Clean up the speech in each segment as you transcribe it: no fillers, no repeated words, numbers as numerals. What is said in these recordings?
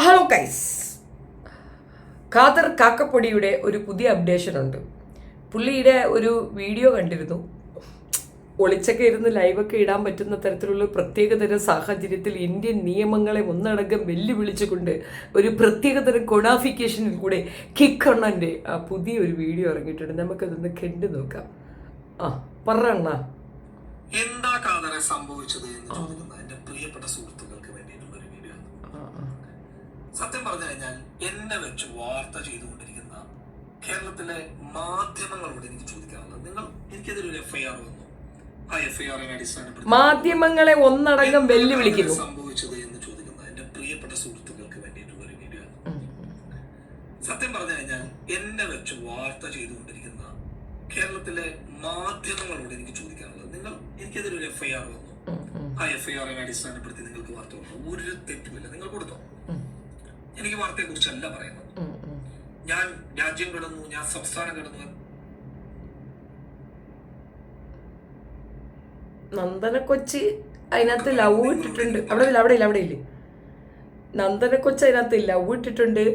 Hello guys, Khader കാക്കപ്പൊടിയുടെ ഒരു പുതിയ updation ഉണ്ട്. പുള്ളിയുടെ ഒരു വീഡിയോ കണ്ടിരുന്നു. ഒളിച്ചൊക്കെ ഇരുന്ന് ലൈവൊക്കെ ഇടാൻ പറ്റുന്ന തരത്തിലുള്ള പ്രത്യേകതരം സാഹചര്യത്തിൽ ഇന്ത്യൻ നിയമങ്ങളെ ഒന്നടങ്കം വെല്ലുവിളിച്ചുകൊണ്ട് ഒരു പ്രത്യേകതരം കൊണാഫിക്കേഷനിൽ കൂടെ കിക്കണ്ണൻ്റെ ആ പുതിയൊരു വീഡിയോ ഇറങ്ങിയിട്ടുണ്ട്. നമുക്കതൊന്ന് കണ്ടു നോക്കാം. പറയണ്ണ എന്താ ഖാദറെ സംഭവിച്ചത് എന്ന് ചോദിക്കുന്ന എന്റെ പ്രിയപ്പെട്ട സുഹൃത്തുക്കൾക്ക് വേണ്ടിയിട്ടുള്ള ഒരു വീഡിയോ. സത്യം പറഞ്ഞു കഴിഞ്ഞാൽ എന്നെ വെച്ച് വാർത്ത ചെയ്തുകൊണ്ടിരിക്കുന്ന കേരളത്തിലെ മാധ്യമങ്ങളോട് എനിക്ക് ചോദിക്കാനുള്ളത്, നിങ്ങൾ എനിക്കെതിരെ FIR വന്നു. ആ FIRനെ അടിസ്ഥാനപ്പെടുത്തി മാധ്യമങ്ങളെ ഒന്നടങ്കം വെല്ലുവിളിക്കുന്നു. സംഭവിച്ചത് എന്ന് ചോദിക്കുന്ന എന്റെ പ്രിയപ്പെട്ട സുഹൃത്തുക്കൾക്ക് വേണ്ടിയിട്ടുള്ള ഒരു വീഡിയോ. സത്യം പറഞ്ഞു കഴിഞ്ഞാൽ എന്നെ വെച്ച് വാർത്ത ചെയ്തുകൊണ്ടിരിക്കുന്ന കേരളത്തിലെ മാധ്യമങ്ങളോട് എനിക്ക് ചോദിക്കാനുള്ളത്, നിങ്ങൾ എനിക്കെതിരെ FIR വന്നു. ആ FIRനെ അടിസ്ഥാനപ്പെടുത്തി നിങ്ങൾക്ക് വാർത്ത കൊടുത്തു. ഒരു തെറ്റുമില്ല, നിങ്ങൾ കൊടുത്തോ. എനിക്ക് വാർത്തയെ കുറിച്ചല്ല പറയുന്നത്. ഞാൻ രാജ്യം കടന്നു, ഞാൻ സംസ്ഥാനം കടന്നു. നന്ദന കൊച്ചി അതിനകത്ത് ലവ് ഇട്ടിട്ടുണ്ട്. അവിടെ ഇല്ല നന്ദന കൊച്ചി അതിനകത്ത് ലവ് ഇട്ടിട്ടുണ്ട്.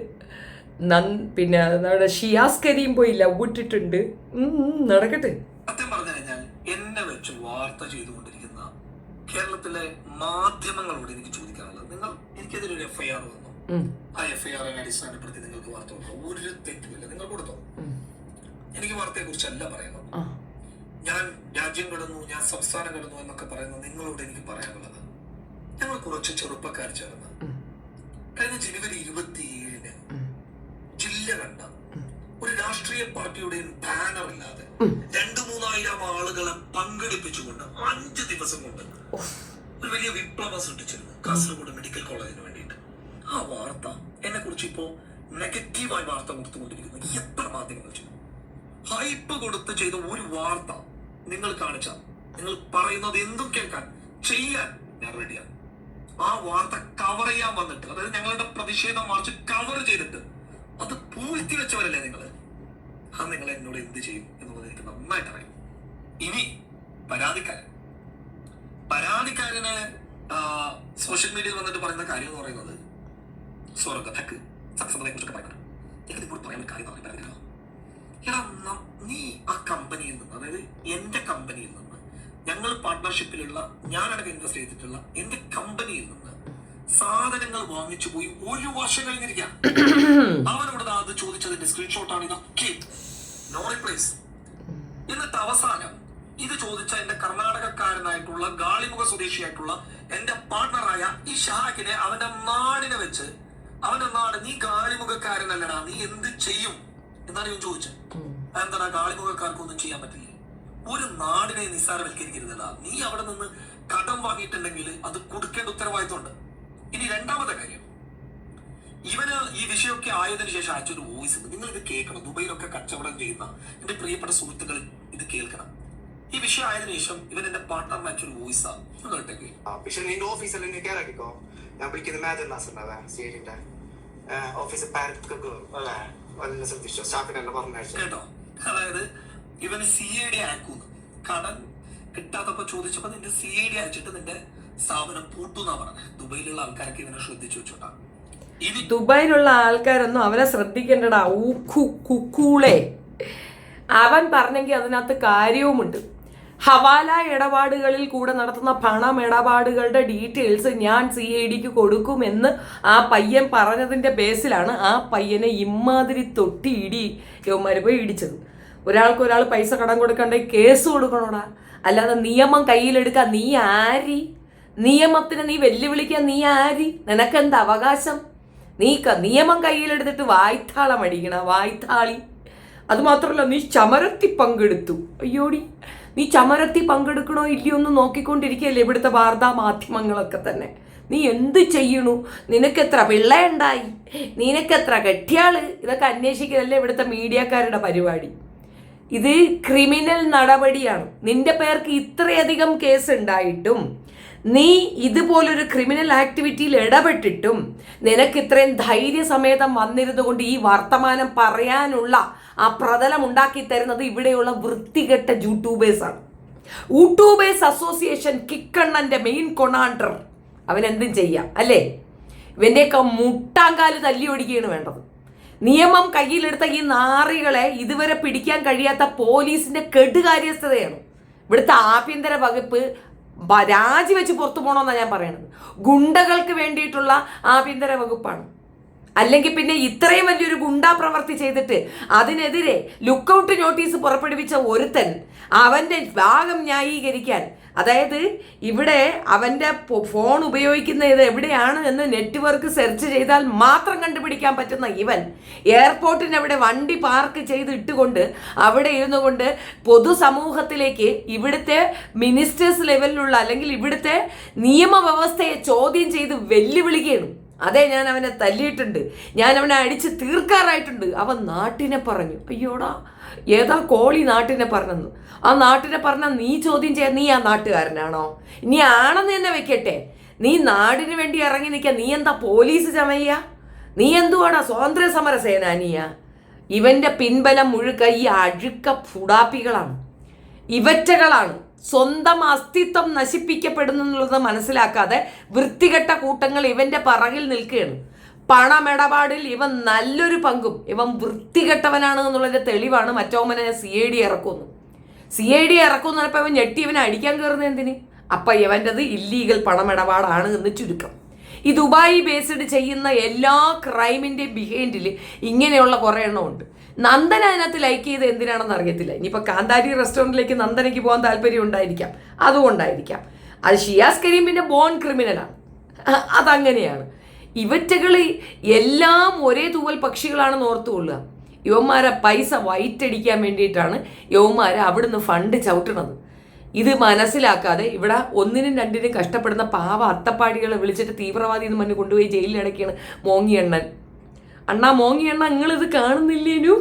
പിന്നെ നമ്മുടെ ഷിയാസ് കരീം പോയി ലവ് ഇട്ടിട്ടുണ്ട്. നടക്കട്ടെ. സത്യം പറഞ്ഞു കഴിഞ്ഞാൽ എന്നെ വെച്ച് വാർത്ത ചെയ്തുകൊണ്ടിരിക്കുന്ന കേരളത്തിലെ മാധ്യമങ്ങളോട് എനിക്ക് ചോദിക്കാനുള്ളത്, നിങ്ങൾ എനിക്കെതിരെ FIR വന്നു. ആ FIRനെ അടിസ്ഥാനപ്പെടുത്തി നിങ്ങൾക്ക് വാർത്ത കൊടുത്തു. ഒരു തെറ്റുമില്ല, നിങ്ങൾ കൊടുത്തോ. എനിക്ക് വാർത്തയെ കുറിച്ചല്ല പറയുന്നത്. ഞാൻ രാജ്യം കടന്നു, ഞാൻ സംസ്ഥാനം കടന്നു എന്നൊക്കെ പറയുന്നത് നിങ്ങളോട് എനിക്ക് പറയാനുള്ളത്, ഞങ്ങൾ കുറച്ച് ചെറുപ്പക്കാർ ചേർന്ന് കഴിഞ്ഞ ജനുവരി 27-ന് ജില്ല കണ്ട ഒരു രാഷ്ട്രീയ പാർട്ടിയുടെയും ബാനർ ഇല്ലാതെ 2,000-3,000 ആളുകളെ പങ്കെടുപ്പിച്ചുകൊണ്ട് 5 ദിവസം കൊണ്ട് ഒരു വലിയ വിപ്ലവം സൃഷ്ടിച്ചിരുന്നു കാസർഗോഡ് മെഡിക്കൽ കോളേജിന് വേണ്ടിയിട്ട്. ആ വാർത്ത എന്നെ കുറിച്ച് ഇപ്പോ നെഗറ്റീവായി വാർത്ത കൊടുത്തുകൊണ്ടിരിക്കുന്നു. എത്ര മാധ്യമങ്ങൾ ചെയ്തു ഹൈപ്പ് കൊടുത്ത് ചെയ്ത ഒരു വാർത്ത നിങ്ങൾ കാണിച്ചാൽ, നിങ്ങൾ പറയുന്നത് എന്തും കേൾക്കാൻ ചെയ്യാൻ ഞാൻ റെഡിയാണ്. ആ വാർത്ത കവർ ചെയ്യാൻ വന്നിട്ട്, അതായത് ഞങ്ങളുടെ പ്രതിഷേധ മാർച്ച് കവർ ചെയ്തിട്ട് അത് പൂഴ്ത്തി വെച്ചവരല്ലേ നിങ്ങൾ. അത് നിങ്ങൾ എന്നോട് എന്ത് ചെയ്യും എന്നുള്ളത് എനിക്ക് നന്നായിട്ട് അറിയാം. ഇനി പരാതിക്കാരന് സോഷ്യൽ മീഡിയയിൽ വന്നിട്ട് പറയുന്ന കാര്യം എന്ന് പറയുന്നത് സ്വർഗതക്ക് സത്യസന്ധതയെ കുറിച്ചൊക്കെ പറയുന്നത്. എനിക്ക് ഇപ്പോൾ പറയാൻ കാര്യം പറയുന്നില്ല. എടാ, നീ ആ കമ്പനിയിൽ നിന്ന്, അതായത് എന്റെ കമ്പനിയിൽ നിന്ന്, ഞങ്ങൾ പാർട്ട്ണർഷിപ്പിലുള്ള, ഞാനടക്കം ഇൻവെസ്റ്റ് ചെയ്തിട്ടുള്ള എന്റെ കമ്പനിയിൽ നിന്ന് സാധനങ്ങൾ വാങ്ങിച്ചു പോയി 1 വർഷം കഴിഞ്ഞിരിക്കാം. അവനോട് അത് ചോദിച്ചതിന്റെ സ്ക്രീൻഷോട്ടാണ് ഇതൊക്കെ. No replies. എന്നിട്ട് അവസാനം ഇത് ചോദിച്ച എന്റെ കർണാടകക്കാരനായിട്ടുള്ള ഗാളിമുഖ സ്വദേശിയായിട്ടുള്ള എന്റെ പാർട്ട്ണറായ ഈ ഷാഹിനെ അവന്റെ നാടിനെ വെച്ച്, അവന്റെ നാട്, നീ ഗാളിമുഖക്കാരനല്ലടാ, നീ എന്ത് ചെയ്യും എന്നാണ് ഞാൻ ചോദിച്ചത്. അതെന്താ, ഗാളിമുഖക്കാർക്കൊന്നും ചെയ്യാൻ പറ്റില്ല. ഒരു നാടിനെ നിസ്സാരവൽക്കരിക്കരുതല്ല. നീ അവിടെ നിന്ന് കടം വാങ്ങിയിട്ടുണ്ടെങ്കിൽ അത് കൊടുക്കേണ്ട ഉത്തരവാദിത്വമുണ്ട്. ഇനി രണ്ടാമത്തെ കാര്യം, ഇവന് ഈ വിഷയമൊക്കെ ആയതിനു ശേഷം അയച്ചൊരു വോയിസ് ഉണ്ട്. നിങ്ങൾ ഇത് കേൾക്കണം. ദുബൈയിലൊക്കെ കച്ചവടം ചെയ്യുന്ന എന്റെ പ്രിയപ്പെട്ട സുഹൃത്തുക്കൾ ഇത് കേൾക്കണം. ഈ വിഷയം ആയതിനു ശേഷം ഇവൻ എന്റെ പാർട്ട്ണറിന് അയച്ചൊരു വോയിസാണ്. കേട്ടേക്ക്. പക്ഷെ നിന്റെ ഓഫീസിൽ കേറാക്കിക്കോ. ഞാൻ വിളിക്കുന്ന മാനേജർ നാസറിന്റെ സ്റ്റേജിന്റെ ഓഫീസ് ശ്രദ്ധിച്ചോ, സ്റ്റാഫിനെല്ലാം പറഞ്ഞു കേട്ടോ. അതായത് ഇവന് CID അയക്കുന്നു. കടൻ കിട്ടാത്തപ്പോ ചോദിച്ചപ്പോ നിന്റെ CID അയച്ചിട്ട് നിന്റെ സ്ഥാപനം പൂട്ടുന്നാ പറഞ്ഞത്. ദുബൈയിലുള്ള ആൾക്കാരൊക്കെ ഇവനെ ശ്രദ്ധിച്ചു വെച്ചോട്ടാ. ദുബായിലുള്ള ആൾക്കാരൊന്നും അവനെ ശ്രദ്ധിക്കേണ്ടടാ. ഊക്കൂളെ അവൻ പറഞ്ഞെങ്കിൽ അതിനകത്ത് കാര്യവുമുണ്ട്. ഹവാല ഇടപാടുകളിൽ കൂടെ നടത്തുന്ന പണമിടപാടുകളുടെ ഡീറ്റെയിൽസ് ഞാൻ CIDക്ക് കൊടുക്കുമെന്ന് ആ പയ്യൻ പറഞ്ഞതിൻ്റെ ബേസിലാണ് ആ പയ്യനെ ഇമ്മാതിരി തൊട്ടി യവന്മാർ പോയി ഇടിച്ചത്. ഒരാൾ പൈസ കടം കൊടുക്കണ്ടേ കേസ് കൊടുക്കണോടാ. അല്ലാതെ നിയമം കയ്യിലെടുക്കാൻ നീ ആരി? നിയമത്തിനെ നീ വെല്ലുവിളിക്കാൻ നീ ആരി? നിനക്കെന്ത് അവകാശം? നിയമം കയ്യിലെടുത്തിട്ട് വായ്ത്താളം അടിക്കണ വായ്ത്താളി. അതുമാത്രമല്ല, നീ ചമരത്തി പങ്കെടുത്തു. അയ്യോടി, നീ ചമരത്തി പങ്കെടുക്കണോ ഇല്ലയോ എന്ന് നോക്കിക്കൊണ്ടിരിക്കുകയല്ലേ ഇവിടുത്തെ വാർത്താ മാധ്യമങ്ങളൊക്കെ തന്നെ. നീ എന്ത് ചെയ്യണു? നിനക്കെത്ര പിള്ളയുണ്ടായി? നിനക്കെത്ര കെട്ടിയാള്? ഇതൊക്കെ അന്വേഷിക്കലല്ലേ ഇവിടുത്തെ മീഡിയക്കാരുടെ പരിപാടി. ഇത് ക്രിമിനൽ നടപടിയാണ്. നിന്റെ പേർക്ക് ഇത്രയധികം കേസ് ഉണ്ടായിട്ടും, നീ ഇതുപോലൊരു ക്രിമിനൽ ആക്ടിവിറ്റിയിൽ ഇടപെട്ടിട്ടും നിനക്ക് ഇത്രയും ധൈര്യസമേതം വന്നിരുന്നു കൊണ്ട് ഈ വർത്തമാനം പറയാനുള്ള ആ പ്രതലം ഉണ്ടാക്കി തരുന്നത് ഇവിടെയുള്ള വൃത്തികെട്ട യൂട്യൂബേഴ്സാണ്. യൂട്യൂബേഴ്സ് അസോസിയേഷൻ കിക്കണ്ണന്റെ മെയിൻ കൊണാണ്ടർ അവൻ എന്തും ചെയ്യാം അല്ലേ? ഇവൻ്റെയൊക്കെ മുട്ടാങ്കാല് തല്ലി ഓടിക്കുകയാണ് വേണ്ടത്. നിയമം കയ്യിലെടുത്ത ഈ നാറികളെ ഇതുവരെ പിടിക്കാൻ കഴിയാത്ത പോലീസിന്റെ കെടുകാര്യസ്ഥതയാണ്. ഇവിടുത്തെ ആഭ്യന്തര വകുപ്പ് രാജിവെച്ച് പുറത്തു പോകണമെന്നാണ് ഞാൻ പറയുന്നത്. ഗുണ്ടകൾക്ക് വേണ്ടിയിട്ടുള്ള ആഭ്യന്തര വകുപ്പാണ്. അല്ലെങ്കിൽ പിന്നെ ഇത്രയും വലിയൊരു ഗുണ്ടാ പ്രവൃത്തി ചെയ്തിട്ട് അതിനെതിരെ ലുക്കൗട്ട് നോട്ടീസ് പുറപ്പെടുവിച്ച ഒരുത്തൻ അവൻ്റെ ഭാഗം ന്യായീകരിക്കാൻ, അതായത് ഇവിടെ അവൻ്റെ ഫോൺ ഉപയോഗിക്കുന്നത് എവിടെയാണ് എന്ന് നെറ്റ്വർക്ക് സെർച്ച് ചെയ്താൽ മാത്രം കണ്ടുപിടിക്കാൻ പറ്റുന്ന ഇവൻ എയർപോർട്ടിന് അവിടെ വണ്ടി പാർക്ക് ചെയ്ത് ഇട്ടുകൊണ്ട് അവിടെ ഇരുന്നു കൊണ്ട് പൊതുസമൂഹത്തിലേക്ക് ഇവിടുത്തെ മിനിസ്റ്റേഴ്സ് ലെവലിലുള്ള അല്ലെങ്കിൽ ഇവിടുത്തെ നിയമവ്യവസ്ഥയെ ചോദ്യം ചെയ്ത് വെല്ലുവിളിക്കുകയാണ്. അതെ, ഞാൻ അവനെ തല്ലിയിട്ടുണ്ട്, ഞാൻ അവനെ അടിച്ച് തീർക്കാറായിട്ടുണ്ട്. അവൻ നാട്ടിനെ പറഞ്ഞു. അയ്യോടാ, ഏതാ കോളി നാട്ടിനെ പറഞ്ഞെന്ന്. ആ നാട്ടിനെ പറഞ്ഞ നീ ചോദ്യം ചെയ്യാൻ നീ ആ നാട്ടുകാരനാണോ? നീ ആണെന്ന് തന്നെ വെക്കട്ടെ. നീ നാടിന് വേണ്ടി ഇറങ്ങി നിൽക്കുക. നീ എന്താ പോലീസ് ചമയ്യ? നീ എന്തുവാടാ സ്വാതന്ത്ര്യ സമര സേനാനിയ? ഇവന്റെ പിൻബലം മുഴുക്ക ഈ അഴുക്ക ഫുടാപ്പികളാണ്, ഇവറ്റകളാണ്. സ്വന്തം അസ്തിത്വം നശിപ്പിക്കപ്പെടുന്നുള്ളത് മനസ്സിലാക്കാതെ വൃത്തികെട്ട കൂട്ടങ്ങൾ ഇവന്റെ പറകിൽ നിൽക്കുകയാണ്. പണമിടപാടിൽ ഇവൻ നല്ലൊരു പങ്കും ഇവൻ വൃത്തികെട്ടവനാണ് എന്നുള്ളതിന്റെ തെളിവാണ് മറ്റോമനെ CID ഇറക്കുന്നു. CID ഇറക്കുന്നു പറഞ്ഞപ്പോൾ ഇവൻ ഞെട്ടി ഇവനെ അടിക്കാൻ കയറുന്നത് എന്തിന്? അപ്പം ഇവൻ്റെത് ഇല്ലീഗൽ പണമിടപാടാണ് എന്ന് ചുരുക്കം. ഈ ദുബായ് ബേസ്ഡ് ചെയ്യുന്ന എല്ലാ ക്രൈമിൻ്റെ ബിഹൈൻഡിൽ ഇങ്ങനെയുള്ള കുറേ എണ്ണമുണ്ട്. നന്ദന അതിനകത്ത് ലൈക്ക് ചെയ്ത് എന്തിനാണെന്ന് അറിയത്തില്ല. ഇനിയിപ്പോൾ കാന്താരി റെസ്റ്റോറൻറ്റിലേക്ക് നന്ദനയ്ക്ക് പോകാൻ താല്പര്യം ഉണ്ടായിരിക്കാം, അതുകൊണ്ടായിരിക്കാം. അത് ഷിയാസ് കരീമിൻ്റെ ബോൺ ക്രിമിനലാണ്, അതങ്ങനെയാണ്. ഇവറ്റകൾ എല്ലാം ഒരേ തൂവൽ പക്ഷികളാണെന്ന് ഓർത്തുകൊള്ളുക. യുവന്മാരെ പൈസ വൈറ്റടിക്കാൻ വേണ്ടിയിട്ടാണ് യുവന്മാരെ അവിടുന്ന് ഫണ്ട് ചവിട്ടണത്. ഇത് മനസ്സിലാക്കാതെ ഇവിടെ ഒന്നിനും രണ്ടിനും കഷ്ടപ്പെടുന്ന പാവ അത്തപ്പാടികളെ വിളിച്ചിട്ട് തീവ്രവാദി എന്ന് പറഞ്ഞ് കൊണ്ടുപോയി ജയിലിലടക്കിയാണ് മോങ്ങിയെണ്ണൻ. അണ്ണാ മോങ്ങിയെണ്ണ, നിങ്ങളിത് കാണുന്നില്ലേനു?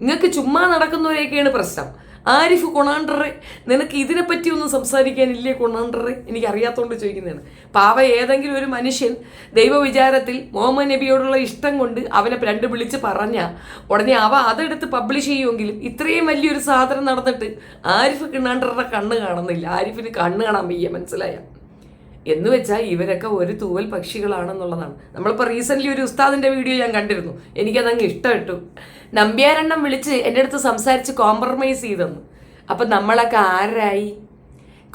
നിങ്ങൾക്ക് ചുമ്മാ നടക്കുന്നവരെയൊക്കെയാണ് പ്രശ്നം. ആരിഫ് കൊണാണ്ടറെ, നിനക്ക് ഇതിനെപ്പറ്റി ഒന്നും സംസാരിക്കാനില്ലേ കൊണാണ്ടറെ? എനിക്കറിയാത്തതുകൊണ്ട് ചോദിക്കുന്നതാണ്. പാവ ഏതെങ്കിലും ഒരു മനുഷ്യൻ ദൈവവിചാരത്തിൽ മുഹമ്മദ് നബിയോടുള്ള ഇഷ്ടം കൊണ്ട് അവനെ രണ്ട് വിളിച്ച് പറഞ്ഞാൽ ഉടനെ അവ അതെടുത്ത് പബ്ലിഷ് ചെയ്യുമെങ്കിലും ഇത്രയും വലിയൊരു സാധനം നടന്നിട്ട് ആരിഫ് കൊണാണ്ടറുടെ കണ്ണ് കാണുന്നില്ല. ആരിഫിന് കണ്ണ് കാണാൻ വയ്യ, മനസ്സിലായ? എന്ന് വെച്ചാൽ ഇവരൊക്കെ ഒരു തൂവൽ പക്ഷികളാണെന്നുള്ളതാണ്. നമ്മളിപ്പോൾ റീസെൻ്റ്ലി ഒരു ഉസ്താദിൻ്റെ വീഡിയോ ഞാൻ കണ്ടിരുന്നു, എനിക്കതങ്ങ് ഇഷ്ടപ്പെട്ടു. നമ്പ്യാരെണ്ണം വിളിച്ച് എൻ്റെ അടുത്ത് സംസാരിച്ച് കോംപ്രമൈസ് ചെയ്തെന്നു. അപ്പം നമ്മളൊക്കെ ആരായി?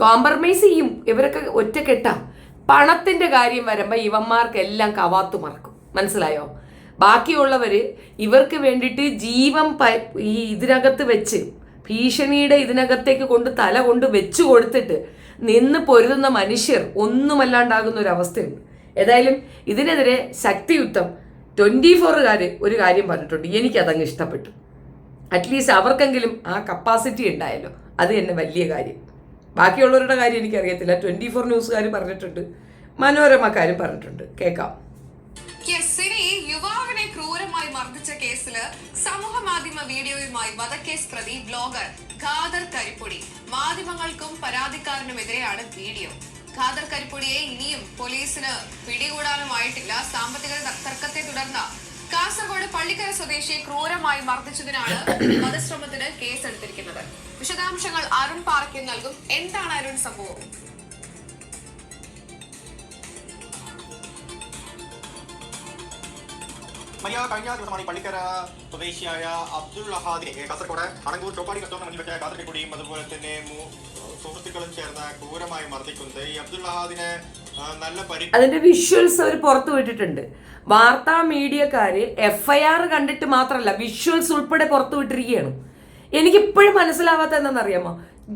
കോംപ്രമൈസ് ചെയ്യും. ഇവരൊക്കെ ഒറ്റക്കെട്ടാ. പണത്തിൻ്റെ കാര്യം വരുമ്പോൾ ഇവന്മാർക്കെല്ലാം കവാത്തു മറക്കും, മനസ്സിലായോ? ബാക്കിയുള്ളവർ ഇവർക്ക് വേണ്ടിയിട്ട് ജീവൻ ഈ ഇതിനകത്ത് വെച്ച് ഭീഷണിയുടെ ഇതിനകത്തേക്ക് തല കൊണ്ട് വെച്ചു കൊടുത്തിട്ട് നിന്ന് പൊരുതുന്ന മനുഷ്യർ ഒന്നുമല്ലാണ്ടാകുന്ന ഒരു അവസ്ഥയുണ്ട്. ഏതായാലും ഇതിനെതിരെ ശക്തിയുക്തം 24കാർ ഒരു കാര്യം പറഞ്ഞിട്ടുണ്ട്, എനിക്കതങ്ങ് ഇഷ്ടപ്പെട്ടു. അറ്റ്ലീസ്റ്റ് അവർക്കെങ്കിലും ആ കപ്പാസിറ്റി ഉണ്ടായല്ലോ, അത് തന്നെ വലിയ കാര്യം. ബാക്കിയുള്ളവരുടെ കാര്യം എനിക്കറിയത്തില്ല. 24 ന്യൂസുകാർ പറഞ്ഞിട്ടുണ്ട്, മനോരമക്കാരും പറഞ്ഞിട്ടുണ്ട്, കേൾക്കാം. യുവാവിനെ ക്രൂരമായി മർദ്ദിച്ച കേസില് സമൂഹ മാധ്യമ വീഡിയോയുമായി വധക്കേസ് പ്രതി ബ്ലോഗർ ഖാദർ കരിപ്പൊടി. മാധ്യമങ്ങൾക്കും പരാതിക്കാരനുമെതിരെയാണ് വീഡിയോ. ഖാദർ കരിപ്പൊടിയെ ഇനിയും പോലീസിന് പിടികൂടാനുമായിട്ടില്ല. സാമ്പത്തിക തർക്കത്തെ തുടർന്ന് കാസർഗോഡ് പള്ളിക്കര സ്വദേശിയെ ക്രൂരമായി മർദ്ദിച്ചതിനാണ് വധശ്രമത്തിന് കേസെടുത്തിരിക്കുന്നത്. വിശദാംശങ്ങൾ അരുൺ പാറയ്ക്ക് നൽകും. എന്താണ് അരുൺ സംഭവം? കഴിഞ്ഞ ദിവസമാണ് പള്ളിക്കര സ്വദേശിയായ അബ്ദുൾ അഹാദിനെ കാസർഗോഡ് അണങ്കൂർ ചോപ്പാടി കച്ചവടം മണ്ണിൽ വെച്ച കാസർഗോഡിയും അതുപോലെ തന്നെ സുഹൃത്തുക്കളും ചേർന്ന് ക്രൂരമായി മർദ്ദിക്കുന്നത്. ഈ അബ്ദുൾ അഹാദിനെ നല്ല അതിന്റെ വിഷ്വൽസ് അവർ പുറത്തു വിട്ടിട്ടുണ്ട്. വാർത്താ മീഡിയക്കാര് FIR കണ്ടിട്ട് മാത്രമല്ല വിഷ്വൽസ് ഉൾപ്പെടെ പുറത്തു വിട്ടിരിക്കുകയാണ്. എനിക്കിപ്പോഴും മനസ്സിലാവാത്ത എന്താണെന്നറിയാമോ?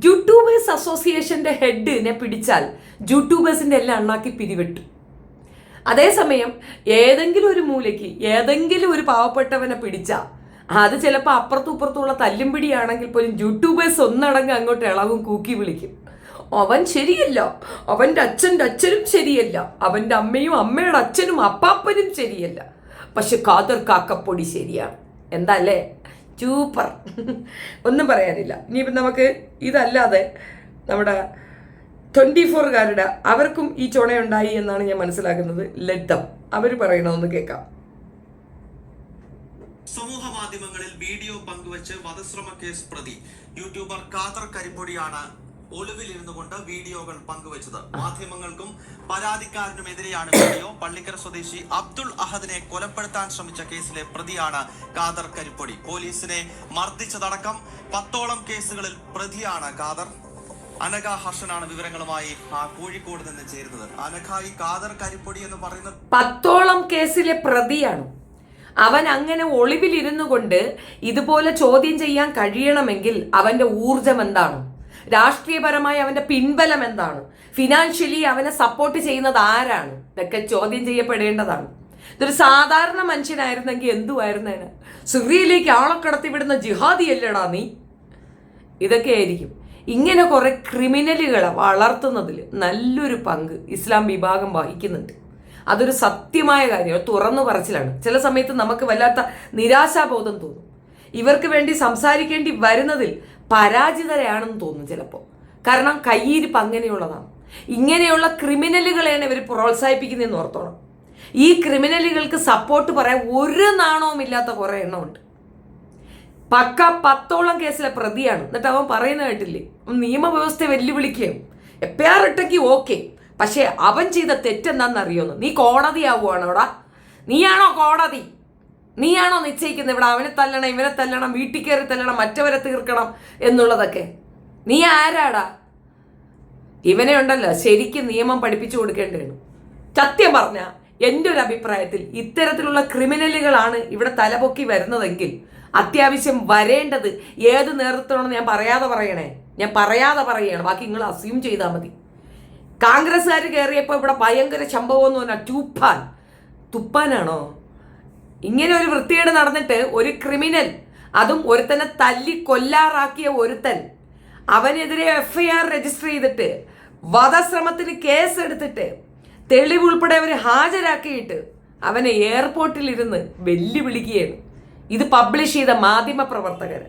യൂട്യൂബേഴ്സ് അസോസിയേഷന്റെ ഹെഡിനെ പിടിച്ചാൽ യൂട്യൂബേഴ്സിന്റെ എല്ലാം അണ്ണാക്കി പിരിവെട്ടു. അതേസമയം ഏതെങ്കിലും ഒരു മൂലയ്ക്ക് ഏതെങ്കിലും ഒരു പാവപ്പെട്ടവനെ പിടിച്ചാൽ അത് ചിലപ്പോൾ അപ്പുറത്തും ഇപ്പുറത്തുള്ള തല്ലും പിടിയാണെങ്കിൽ പോലും യൂട്യൂബേഴ്സ് ഒന്നടങ്ങ് അങ്ങോട്ട് ഇളവും കൂക്കി വിളിക്കും. അവൻ ശരിയല്ല, അവൻ്റെ അച്ഛൻ്റെ അച്ഛനും ശരിയല്ല, അവൻ്റെ അമ്മയും അമ്മയുടെ അച്ഛനും അപ്പാപ്പനും ശരിയല്ല, പക്ഷെ ഖാദർ കാക്കപ്പൊടി ശരിയാണ്. എന്താ അല്ലേ? സൂപ്പർ, ഒന്നും പറയാനില്ല. ഇനിയിപ്പം നമുക്ക് ഇതല്ലാതെ നമ്മുടെ 24കാരുടെ അവർക്കും ഈ ചുണയുണ്ടായി എന്നാണ് ഞാൻ മനസ്സിലാക്കുന്നത്. ലഡ്ഡം അവർ പറയണമെന്ന് കേൾക്കാം. സമൂഹ മാധ്യമങ്ങളിൽ വീഡിയോ പങ്കുവച്ച് വധശ്രമ കേസ് പ്രതി യൂട്യൂബർ ഖാദർ കരിപ്പൊടിയാണ് ഒളിവിലിരുന്നു കൊണ്ട് വീഡിയോകൾ പങ്കുവച്ചത്. മാധ്യമങ്ങൾക്കും പരാതിക്കാരനുമെതിരെയാണ് വീഡിയോ. പള്ളിക്കര സ്വദേശി അബ്ദുൾ അഹദിനെ കൊലപ്പെടുത്താൻ ശ്രമിച്ച കേസിലെ പ്രതിയാണ് ഖാദർ കരിപ്പൊടി. പോലീസിനെ മർദ്ദിച്ചതടക്കം 10ഓളം കേസുകളിൽ പ്രതിയാണ് ഖാദർ. അനഘ ഹർഷനാണ് വിവരങ്ങളുമായി കോഴിക്കോട് നിന്ന് ചേരുന്നത്. അനഘ, ഈ ഖാദർ കരിപ്പൊടി എന്ന് പറയുന്നത് 10ഓളം കേസിലെ പ്രതിയാണ്. അവൻ അങ്ങനെ ഒളിവിലിരുന്നു കൊണ്ട് ഇതുപോലെ ചോദ്യം ചെയ്യാൻ കഴിയണമെങ്കിൽ അവന്റെ ഊർജം എന്താണ്, രാഷ്ട്രീയപരമായി അവന്റെ പിൻബലം എന്താണ്, ഫിനാൻഷ്യലി അവനെ സപ്പോർട്ട് ചെയ്യുന്നത് ആരാണ്, ഇതൊക്കെ ചോദ്യം ചെയ്യപ്പെടേണ്ടതാണ്. ഇതൊരു സാധാരണ മനുഷ്യനായിരുന്നെങ്കിൽ എന്തുവായിരുന്നേന്? സിറിയയിലേക്ക് ആളെ കടത്തിവിടുന്ന ജിഹാദിയല്ലടാ നീ. ഇതൊക്കെ ആയിരിക്കും. ഇങ്ങനെ കുറെ ക്രിമിനലുകളെ വളർത്തുന്നതിൽ നല്ലൊരു പങ്ക് ഇസ്ലാം വിഭാഗം വഹിക്കുന്നുണ്ട്. അതൊരു സത്യമായ കാര്യം, തുറന്നു പറച്ചിലാണ്. ചില സമയത്ത് നമുക്ക് വല്ലാത്ത നിരാശാബോധം തോന്നും. ഇവർക്ക് വേണ്ടി സംസാരിക്കേണ്ടി വരുന്നതിൽ പരാജിതരാണെന്ന് തോന്നും ചിലപ്പോൾ. കാരണം കയ്യിരിപ്പ് അങ്ങനെയുള്ളതാണ്. ഇങ്ങനെയുള്ള ക്രിമിനലുകളെയാണ് ഇവർ പ്രോത്സാഹിപ്പിക്കുന്നതെന്ന് ഓർത്തോണം. ഈ ക്രിമിനലുകൾക്ക് സപ്പോർട്ട് പറയാൻ ഒരു നാണവുമില്ലാത്ത കുറേ എണ്ണമുണ്ട്. പക്ക 10ഓളം കേസിലെ പ്രതിയാണ്. എന്നിട്ട് അവൻ പറയുന്ന കേട്ടില്ലേ, നിയമവ്യവസ്ഥയെ വെല്ലുവിളിക്കുകയും എപ്പയാർ ഇട്ടയ്ക്ക് ഓക്കെ, പക്ഷെ അവൻ ചെയ്ത തെറ്റെന്താണെന്നറിയോന്ന്? നീ കോടതിയാവുകയാണോടാ? നീയാണോ കോടതി? നീയാണോ നിശ്ചയിക്കുന്നത് ഇവിടെ അവനെ തല്ലണം, ഇവനെ തല്ലണം, വീട്ടിൽ കയറി തല്ലണം, മറ്റവരെ തീർക്കണം എന്നുള്ളതൊക്കെ? നീ ആരാടാ? ഇവനെ ഉണ്ടല്ലോ ശരിക്കും നിയമം പഠിപ്പിച്ചു കൊടുക്കേണ്ടതാണ്. സത്യം പറഞ്ഞ എൻ്റെ ഒരു അഭിപ്രായത്തിൽ ഇത്തരത്തിലുള്ള ക്രിമിനലുകളാണ് ഇവിടെ തലപൊക്കി വരുന്നതെങ്കിൽ അത്യാവശ്യം വരേണ്ടത് ഏത് നേതൃത്വമാണെന്ന് ഞാൻ പറയാതെ പറയണം. ബാക്കി നിങ്ങൾ അസ്യൂം ചെയ്താൽ മതി. കോൺഗ്രസ്സുകാർ കയറിയപ്പോൾ ഇവിടെ ഭയങ്കര സംഭവം എന്ന് പറഞ്ഞാൽ തുപ്പാനാണോ? ഇങ്ങനെ ഒരു വൃത്തികേട് നടന്നിട്ട് ഒരു ക്രിമിനൽ, അതും ഒരുത്തനെ തല്ലി കൊല്ലാറാക്കിയ ഒരുത്തൻ, അവനെതിരെ FIR രജിസ്റ്റർ ചെയ്തിട്ട് വധശ്രമത്തിന് കേസ് എടുത്തിട്ട് തെളിവുൾപ്പെടെ അവർ ഹാജരാക്കിയിട്ട് അവനെ എയർപോർട്ടിലിരുന്ന് വെല്ലുവിളിക്കുകയാണ്. ഇത് പബ്ലിഷ് ചെയ്ത മാധ്യമ പ്രവർത്തകർ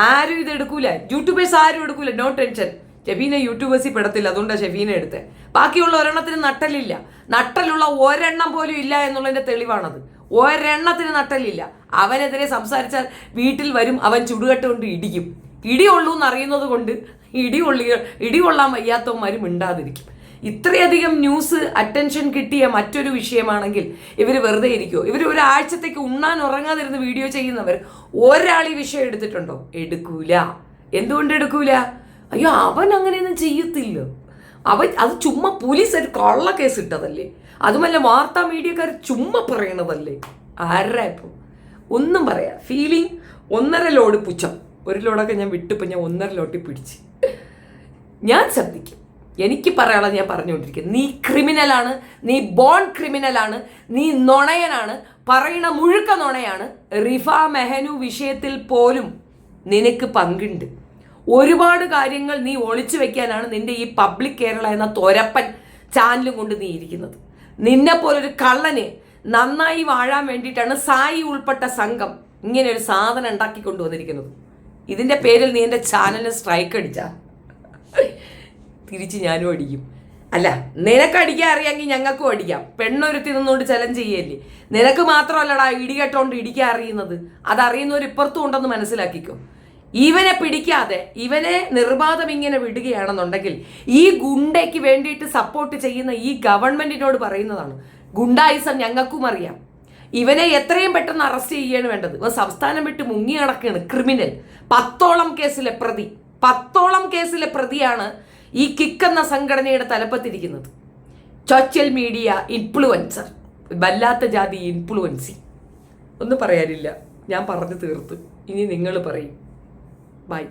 ആരും ഇത് എടുക്കൂല. യൂട്യൂബേഴ്സ് ആരും എടുക്കൂല. No tension. ഷെഫീനെ യൂട്യൂബേഴ്സിൽ പെടത്തില്ല, അതുകൊണ്ടാണ് ഷെഫീനെ എടുത്തത്. ബാക്കിയുള്ള ഒരെണ്ണത്തിന് നട്ടലില്ല. നട്ടലുള്ള ഒരെണ്ണം പോലും ഇല്ല എന്നുള്ളതിൻ്റെ തെളിവാണത്. ഒരെണ്ണത്തിന് നട്ടലില്ല. അവനെതിരെ സംസാരിച്ചാൽ വീട്ടിൽ വരും, അവൻ ചുടുകെട്ട് കൊണ്ട് ഇടിക്കും. ഇടിയുള്ളൂ എന്നറിയുന്നത് കൊണ്ട് ഇടികൊള്ളാൻ വയ്യാത്തവന്മാരും മിണ്ടാതിരിക്കും. ഇത്രയധികം ന്യൂസ് അറ്റൻഷൻ കിട്ടിയ മറ്റൊരു വിഷയമാണെങ്കിൽ ഇവർ വെറുതെ ഇരിക്കുമോ? ഇവർ ഒരാഴ്ചത്തേക്ക് ഉണ്ണാൻ ഉറങ്ങാതിരുന്ന് വീഡിയോ ചെയ്യുന്നവർ ഒരാൾ ഈ വിഷയം എടുത്തിട്ടുണ്ടോ? എടുക്കൂല. എന്തുകൊണ്ട് എടുക്കൂല? അയ്യോ, അവൻ അങ്ങനെയൊന്നും ചെയ്യത്തില്ല. അത് ചുമ്മാ പോലീസ് ഒരു കള്ള കേസ് ഇട്ടതല്ലേ? അതുമല്ല വാർത്താ മീഡിയക്കാർ ചുമ്മാ പറയണതല്ലേ? ആരാ ഇപ്പം ഒന്നും പറയാ? ഫീലിംഗ് 1.5 ലോഡ് പുച്ഛം. 1 ലോഡൊക്കെ ഞാൻ വിട്ടിപ്പോൾ ഞാൻ 1.5 ലോട്ടി പിടിച്ച്. ഞാൻ ശ്രദ്ധിക്കും. എനിക്ക് പറയാനുള്ളത് ഞാൻ പറഞ്ഞുകൊണ്ടിരിക്കുന്നത്. നീ ക്രിമിനലാണ്, നീ ബോൺ ക്രിമിനലാണ്, നീ നുണയനാണ്, പറയണ മുഴുക്ക നുണയാണ്. റിഫ മെഹനു വിഷയത്തിൽ പോലും നിനക്ക് പങ്കുണ്ട്. ഒരുപാട് കാര്യങ്ങൾ നീ ഒളിച്ചു വെക്കാനാണ് നിന്റെ ഈ പബ്ലിക് കേരള എന്ന തൊരപ്പൻ ചാനലും കൊണ്ട് നീ ഇരിക്കുന്നത്. നിന്നെ പോലൊരു കള്ളന് നന്നായി വാഴാൻ വേണ്ടിയിട്ടാണ് സായി ഉൾപ്പെട്ട സംഘം ഇങ്ങനെ ഒരു സാധനം ഉണ്ടാക്കി കൊണ്ടുവന്നിരിക്കുന്നത്. ഇതിൻ്റെ പേരിൽ നീ എൻ്റെ ചാനലിന് സ്ട്രൈക്ക് അടിച്ചാ തിരിച്ച് ഞാനും അടിക്കും. അല്ല, നിനക്ക് അടിക്കാൻ അറിയാമെങ്കിൽ ഞങ്ങൾക്കും അടിക്കാം. പെണ്ണൊരുത്തി നിന്നുകൊണ്ട് ചലഞ്ച് ചെയ്യല്ലേ. നിനക്ക് മാത്രമല്ലടാ ഇടികെട്ടോണ്ട് ഇടിക്കാൻ അറിയുന്നത്. അതറിയുന്നവർ ഇപ്പുറത്തും ഉണ്ടെന്ന് മനസ്സിലാക്കിക്കോ. ഇവനെ പിടിക്കാതെ ഇവനെ നിർബാധം ഇങ്ങനെ വിടുകയാണെന്നുണ്ടെങ്കിൽ ഈ ഗുണ്ടയ്ക്ക് വേണ്ടിയിട്ട് സപ്പോർട്ട് ചെയ്യുന്ന ഈ ഗവൺമെന്റിനോട് പറയുന്നതാണ്, ഗുണ്ടായിസം ഞങ്ങൾക്കും അറിയാം. ഇവനെ എത്രയും പെട്ടെന്ന് അറസ്റ്റ് ചെയ്യുകയാണ് വേണ്ടത്. ഇവൻ സംസ്ഥാനം വിട്ട് മുങ്ങി നടക്കുകയാണ് ക്രിമിനൽ. 10ഓളം കേസിലെ പ്രതിയാണ് ഈ കിക്ക് എന്ന സംഘടനയുടെ തലപ്പത്തിരിക്കുന്നത്. സോഷ്യൽ മീഡിയ ഇൻഫ്ലുവൻസർ, വല്ലാത്ത ജാതി ഇൻഫ്ലുവൻസി. ഒന്നും പറയാനില്ല, ഞാൻ പറഞ്ഞു തീർത്തു. ഇനി നിങ്ങൾ പറയും. ബൈ.